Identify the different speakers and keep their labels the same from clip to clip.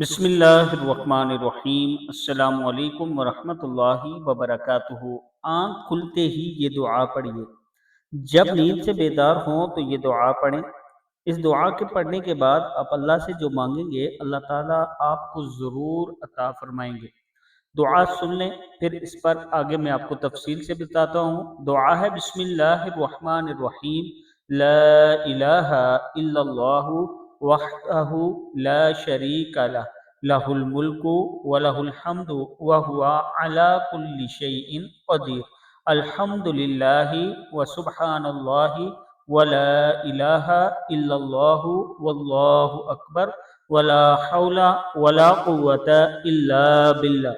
Speaker 1: بسم اللہ الرحمن الرحیم۔ السلام علیکم ورحمۃ اللہ وبرکاتہ۔ آنکھ کھلتے ہی یہ دعا پڑھیے۔ جب نیند سے بیدار ہوں تو یہ دعا پڑھیں۔ اس دعا کے پڑھنے کے بعد آپ اللہ سے جو مانگیں گے اللہ تعالیٰ آپ کو ضرور عطا فرمائیں گے۔ دعا سن لیں، پھر اس پر آگے میں آپ کو تفصیل سے بتاتا ہوں۔ دعا ہے بسم اللہ الرحمن الرحیم۔ لا الہ الا اللہ وحدہ لا شریک لہ، لہ الملک ولہ الحمد وہو علی کل شیء قدیر۔ الحمد للہ وسبحان اللہ ولا الہ الا اللہ واللہ اکبر ولا حول ولا قوۃ الا باللہ۔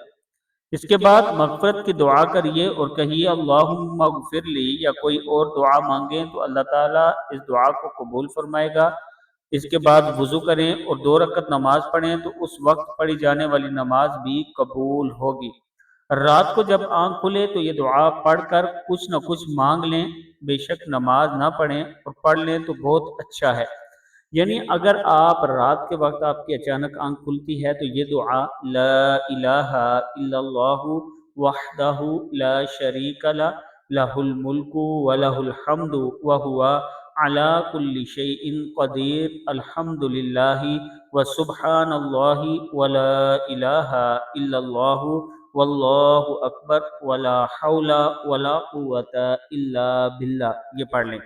Speaker 1: اس کے بعد مغفرت کی دعا کریے اور کہیے اللہم اغفر لی، یا کوئی اور دعا مانگیں تو اللہ تعالیٰ اس دعا کو قبول فرمائے گا۔ اس کے بعد وضو کریں اور 2 رکعت نماز پڑھیں تو اس وقت پڑھی جانے والی نماز بھی قبول ہوگی۔ رات کو جب آنکھ کھلے تو یہ دعا پڑھ کر کچھ نہ کچھ مانگ لیں، بے شک نماز نہ پڑھیں اور پڑھ لیں تو بہت اچھا ہے۔ یعنی اگر آپ رات کے وقت آپ کی اچانک آنکھ کھلتی ہے تو یہ دعا لا الہ الا اللہ وحدہ لا شریک لہ، لہ الملک ولہ الحمد وہو علی کل شیء قدیر۔ الحمد للہ وسبحان اللہ ولا الہ الا اللہ واللہ اکبر ولا حول ولا قوۃ الا باللہ، یہ پڑھ لیں۔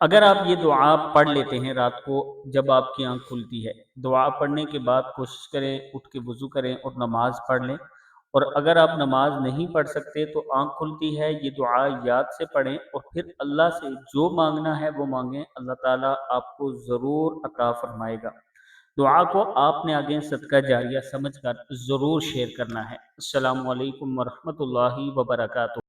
Speaker 1: اگر آپ یہ دعا پڑھ لیتے ہیں رات کو جب آپ کی آنکھ کھلتی ہے، دعا پڑھنے کے بعد کوشش کریں اٹھ کے وضو کریں اور نماز پڑھ لیں۔ اور اگر آپ نماز نہیں پڑھ سکتے تو آنکھ کھلتی ہے یہ دعا یاد سے پڑھیں اور پھر اللہ سے جو مانگنا ہے وہ مانگیں، اللہ تعالیٰ آپ کو ضرور عطا فرمائے گا۔ دعا کو آپ نے آگے صدقہ جاریہ سمجھ کر ضرور شیئر کرنا ہے۔ السلام علیکم ورحمۃ اللہ وبرکاتہ۔